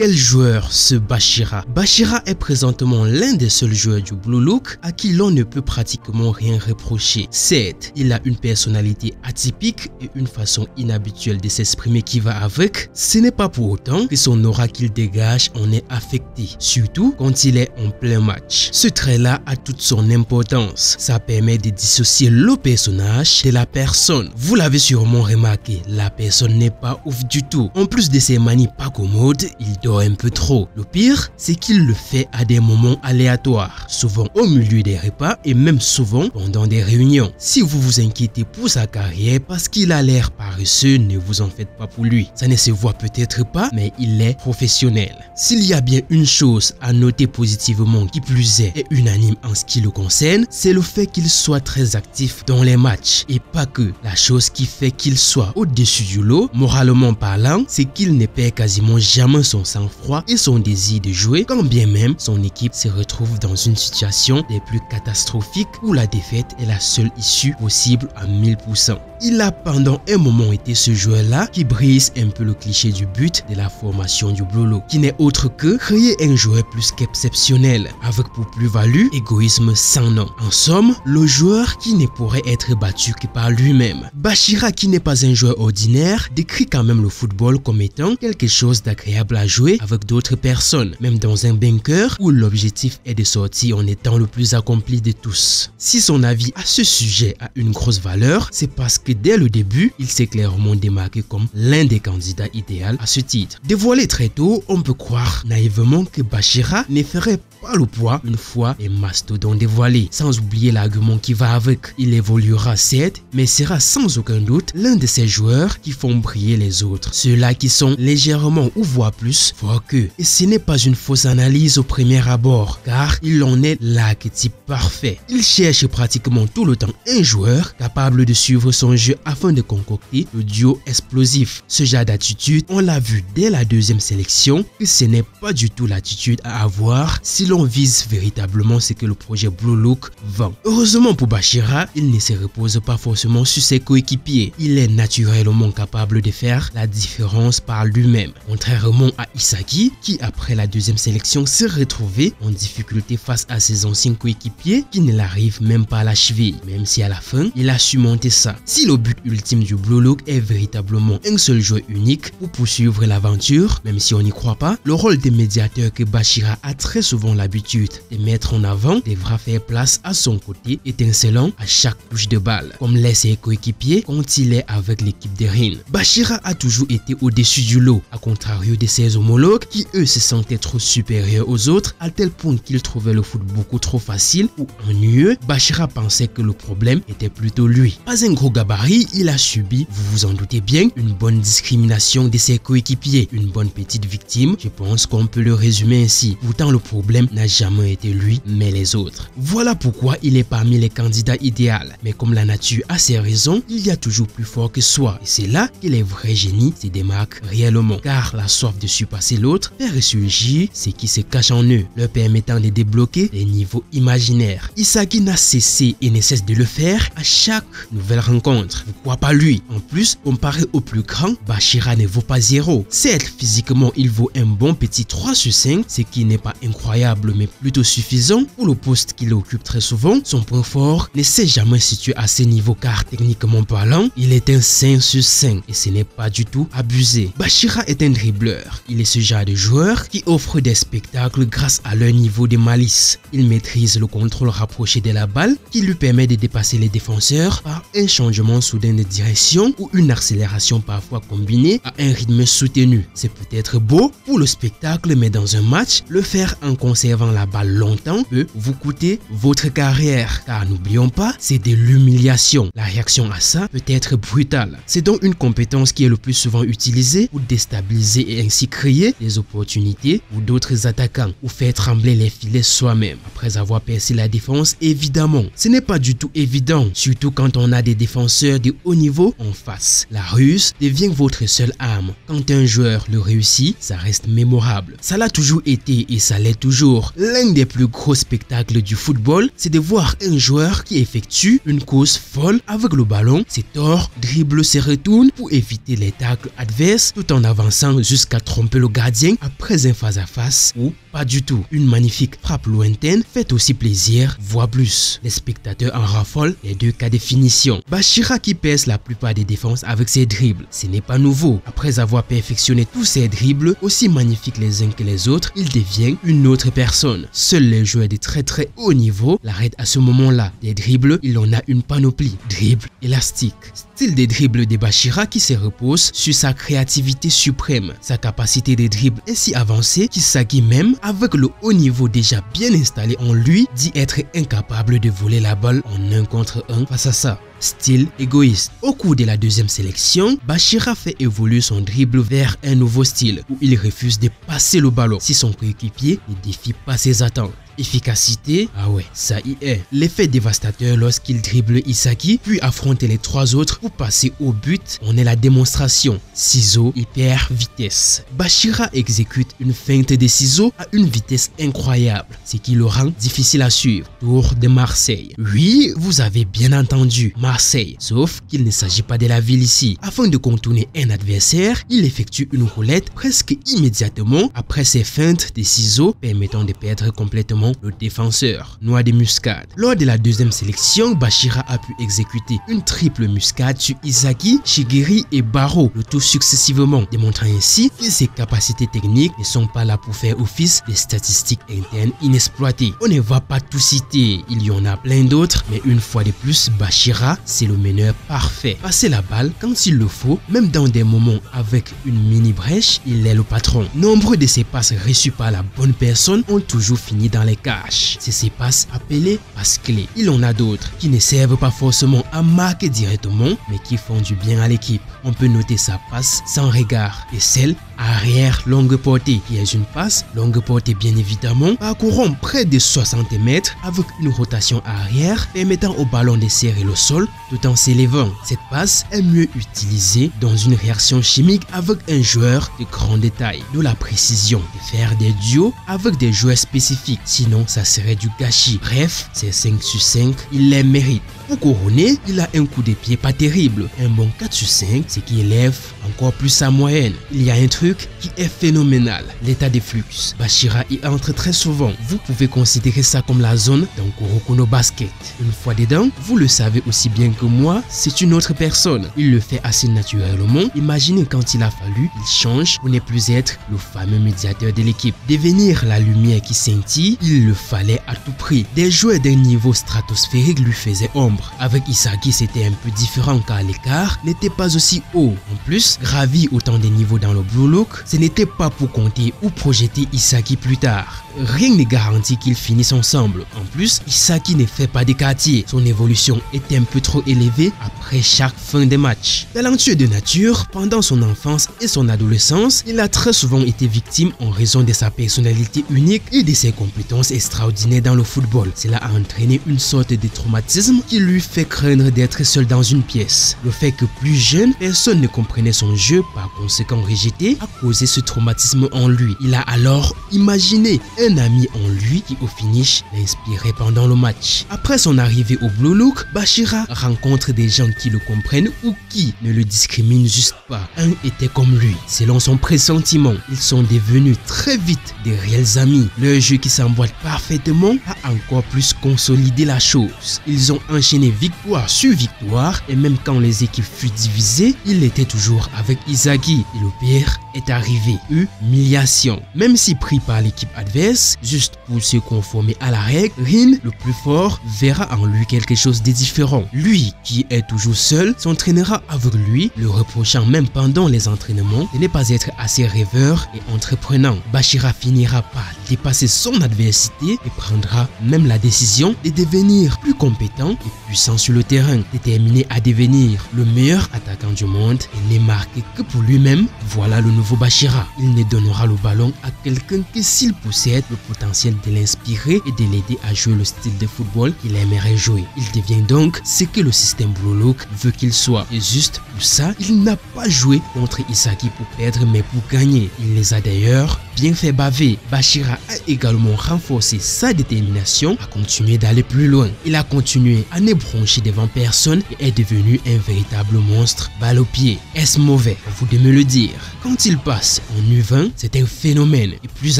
Quel joueur ce Bachira? Bachira est présentement l'un des seuls joueurs du Blue Look à qui l'on ne peut pratiquement rien reprocher. Certes, il a une personnalité atypique et une façon inhabituelle de s'exprimer qui va avec. Ce n'est pas pour autant que son aura qu'il dégage en est affecté, surtout quand il est en plein match. Ce trait-là a toute son importance. Ça permet de dissocier le personnage de la personne. Vous l'avez sûrement remarqué, la personne n'est pas ouf du tout. En plus de ses manies pas commodes, il dort un peu trop. Le pire, c'est qu'il le fait à des moments aléatoires, souvent au milieu des repas et même souvent pendant des réunions. Si vous vous inquiétez pour sa carrière parce qu'il a l'air paresseux, ne vous en faites pas pour lui. Ça ne se voit peut-être pas, mais il est professionnel. S'il y a bien une chose à noter positivement qui plus est unanime en ce qui le concerne, c'est le fait qu'il soit très actif dans les matchs. Et pas que. La chose qui fait qu'il soit au-dessus du lot, moralement parlant, c'est qu'il ne perd quasiment jamais son sang-froid et son désir de jouer, quand bien même son équipe se retrouve dans une situation des plus catastrophiques où la défaite est la seule issue possible à 1000%. Il a pendant un moment été ce joueur-là qui brise un peu le cliché du but de la formation du Blue Look, qui n'est autre que créer un joueur plus qu'exceptionnel, avec pour plus-value égoïsme sans nom. En somme, le joueur qui ne pourrait être battu que par lui-même. Bachira, qui n'est pas un joueur ordinaire, décrit quand même le football comme étant quelque chose d'agréable à jouer avec d'autres personnes, même dans un bunker où l'objectif est de sortir en étant le plus accompli de tous. Si son avis à ce sujet a une grosse valeur, c'est parce que dès le début, il s'est clairement démarqué comme l'un des candidats idéaux à ce titre. Dévoilé très tôt, on peut croire naïvement que Bachira ne ferait pas le poids une fois les mastodons dévoilés, sans oublier l'argument qui va avec. Il évoluera certes, mais sera sans aucun doute l'un de ces joueurs qui font briller les autres, ceux-là qui sont légèrement ou voire plus forts qu'eux. Et ce n'est pas une fausse analyse au premier abord, car il en est l'archétype parfait. Il cherche pratiquement tout le temps un joueur capable de suivre son jeu afin de concocter le duo explosif. Ce genre d'attitude, on l'a vu dès la deuxième sélection, que ce n'est pas du tout l'attitude à avoir si l'on vise véritablement ce que le projet Blue Look vend. Heureusement pour Bachira, il ne se repose pas forcément sur ses coéquipiers. Il est naturellement capable de faire la différence par lui-même. Contrairement à Isaki, qui après la deuxième sélection s'est retrouvé en difficulté face à ses anciens coéquipiers qui ne l'arrivent même pas à la cheville, même si à la fin, il a surmonté ça. Si le but ultime du Blue Look est véritablement un seul joueur unique pour poursuivre l'aventure, même si on n'y croit pas, le rôle de médiateur que Bachira a très souvent l'habitude de mettre en avant devra faire place à son côté étincelant à chaque touche de balle, comme l'est ses coéquipiers quand il est avec l'équipe de Rennes. Bachira a toujours été au-dessus du lot, à contrario de ses homologues qui eux se sentaient trop supérieurs aux autres à tel point qu'ils trouvaient le foot beaucoup trop facile ou ennuyeux. Bachira pensait que le problème était plutôt lui. Pas un gros gabarit, il a subi, vous vous en doutez bien, une bonne discrimination de ses coéquipiers, une bonne petite victime, je pense qu'on peut le résumer ainsi. Pourtant le problème n'a jamais été lui, mais les autres. Voilà pourquoi il est parmi les candidats idéaux. Mais comme la nature a ses raisons, il y a toujours plus fort que soi. Et c'est là que les vrais génies se démarquent réellement. Car la soif de surpasser l'autre fait ressurgir ce qui se cache en eux, leur permettant de débloquer les niveaux imaginaires. Isaki n'a cessé et ne cesse de le faire à chaque nouvelle rencontre. Pourquoi pas lui? En plus, comparé au plus grand, Bachira ne vaut pas 0. Certes, physiquement, il vaut un bon petit 3 sur 5, ce qui n'est pas incroyable mais plutôt suffisant pour le poste qu'il occupe très souvent. Son point fort ne s'est jamais situé à ce niveau car techniquement parlant, il est un 5 sur 5 et ce n'est pas du tout abusé. Bachira est un dribbleur. Il est ce genre de joueur qui offre des spectacles grâce à leur niveau de malice. Il maîtrise le contrôle rapproché de la balle qui lui permet de dépasser les défenseurs par un changement soudain de direction ou une accélération parfois combinée à un rythme soutenu. C'est peut-être beau pour le spectacle, mais dans un match, le faire en conservant la balle longtemps peut vous coûter votre carrière. Car n'oublions pas, c'est de l'humiliation. La réaction à ça peut être brutale. C'est donc une compétence qui est le plus souvent utilisée pour déstabiliser et ainsi créer des opportunités pour d'autres attaquants ou faire trembler les filets soi-même après avoir percé la défense. Évidemment, ce n'est pas du tout évident, surtout quand on a des défenseurs de haut niveau en face. La ruse devient votre seule arme. Quand un joueur le réussit, ça reste mémorable. Ça l'a toujours été et ça l'est toujours. L'un des plus gros spectacles du football, c'est de voir un joueur qui effectue une course folle avec le ballon, se tord, dribble, se retourne pour éviter les tacles adverses tout en avançant jusqu'à tromper le gardien après un face-à-face ou pas du tout. Une magnifique frappe lointaine fait aussi plaisir, voire plus. Les spectateurs en raffolent les deux cas de finition. Bachira qui perce la plupart des défenses avec ses dribbles. Ce n'est pas nouveau. Après avoir perfectionné tous ses dribbles, aussi magnifiques les uns que les autres, il devient une autre personne. Seuls les joueurs de très haut niveau l'arrêtent à ce moment-là. Des dribbles, il en a une panoplie. Dribble élastique. Style des dribbles de Bachira qui se repose sur sa créativité suprême. Sa capacité de dribble est si avancée qu'Isaki même, avec le haut niveau déjà bien installé en lui, dit être incapable de voler la balle en 1 contre 1 face à ça. Style égoïste. Au cours de la deuxième sélection, Bachira fait évoluer son dribble vers un nouveau style où il refuse de passer le ballon si son coéquipier ne défie pas ses attentes. Efficacité, ah ouais, ça y est. L'effet dévastateur lorsqu'il dribble Isaki, puis affronte les 3 autres pour passer au but, on est la démonstration. Ciseaux, hyper vitesse. Bachira exécute une feinte de ciseaux à une vitesse incroyable, ce qui le rend difficile à suivre. Tour de Marseille. Oui, vous avez bien entendu, Marseille. Sauf qu'il ne s'agit pas de la ville ici. Afin de contourner un adversaire, il effectue une roulette presque immédiatement après ses feintes de ciseaux permettant de perdre complètement le défenseur. Noix de muscade. Lors de la deuxième sélection, Bachira a pu exécuter une triple muscade sur Isaki, Shigeri et Baro, le tout successivement, démontrant ainsi que ses capacités techniques ne sont pas là pour faire office des statistiques internes inexploitées. On ne va pas tout citer, il y en a plein d'autres, mais une fois de plus, Bachira, c'est le meneur parfait. Passer la balle quand il le faut, même dans des moments avec une mini brèche, il est le patron. Nombreux de ses passes reçues par la bonne personne ont toujours fini dans les caches. C'est ces passes appelées passes clés. Il en a d'autres qui ne servent pas forcément à marquer directement, mais qui font du bien à l'équipe. On peut noter sa passe sans regard et celle arrière longue portée, qui est une passe longue portée bien évidemment, parcourant près de 60 mètres avec une rotation arrière permettant au ballon de serrer le sol tout en s'élevant. Cette passe est mieux utilisée dans une réaction chimique avec un joueur de grande taille, de la précision de faire des duos avec des joueurs spécifiques, sinon ça serait du gâchis. Bref, c'est 5 sur 5, il les mérite. Pour couronner, il a un coup de pied pas terrible, un bon 4 sur 5, ce qui élève encore plus sa moyenne. Il y a un truc qui est phénoménal, l'état de flux. Bachira y entre très souvent. Vous pouvez considérer ça comme la zone d'un Kuroko no Basket. Une fois dedans, vous le savez aussi bien que moi, c'est une autre personne. Il le fait assez naturellement. Imaginez quand il a fallu, il change pour ne plus être le fameux médiateur de l'équipe. Devenir la lumière qui scintille, il le fallait à tout prix. Des joueurs d'un niveau stratosphérique lui faisaient ombre. Avec Isaki, c'était un peu différent car l'écart n'était pas aussi haut. En plus, gravir autant de niveaux dans le Blue Look, ce n'était pas pour compter ou projeter Isaki plus tard. Rien ne garantit qu'ils finissent ensemble. En plus, Isaki ne fait pas des quartiers. Son évolution est un peu trop élevée après chaque fin de match. Talentueux de nature, pendant son enfance et son adolescence, il a très souvent été victime en raison de sa personnalité unique et de ses compétences extraordinaires dans le football. Cela a entraîné une sorte de traumatisme qui lui fait craindre d'être seul dans une pièce. Le fait que plus jeune, personne ne comprenait son jeu, par conséquent rejeté, a causé ce traumatisme en lui. Il a alors imaginé un ami en lui qui au finish l'inspirait pendant le match. Après son arrivée au Blue Look, Bachira rencontre des gens qui le comprennent ou qui ne le discriminent juste pas. Un était comme lui. Selon son pressentiment, ils sont devenus très vite des réels amis. Leur jeu qui s'emboîte parfaitement a encore plus consolidé la chose. Ils ont enchaîné victoire sur victoire et même quand les équipes furent divisées, il était toujours avec Isaki et le pire est arrivé. Humiliation. Même si pris par l'équipe adverse, juste pour se conformer à la règle, Rin, le plus fort, verra en lui quelque chose de différent. Lui, qui est toujours seul, s'entraînera avec lui, le reprochant même pendant les entraînements de ne pas être assez rêveur et entreprenant. Bachira finira par dépasser son adversité et prendra même la décision de devenir plus compétent et puissant sur le terrain, déterminé à devenir le meilleur attaquant du monde et n'est marqué que pour lui-même. Voilà le nouveau Bachira. Il ne donnera le ballon à quelqu'un que s'il possède le potentiel de l'inspirer et de l'aider à jouer le style de football qu'il aimerait jouer. Il devient donc ce que le système Blue Look veut qu'il soit. Et juste pour ça, il n'a pas joué contre Isaki pour perdre mais pour gagner. Il les a d'ailleurs bien fait baver, Bachira a également renforcé sa détermination à continuer d'aller plus loin. Il a continué à ne broncher devant personne et est devenu un véritable monstre balle au pied. Est-ce mauvais? Vous de me le dire. Quand il passe en U20, c'est un phénomène et plus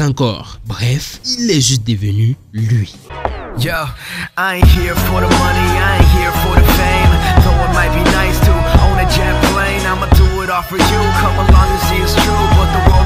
encore. Bref, il est juste devenu lui. Yo, I ain't here for the money, I ain't here for the fame. Though it might be nice to own a jet plane, I'ma do it all for you. Come along and see it's true, but the world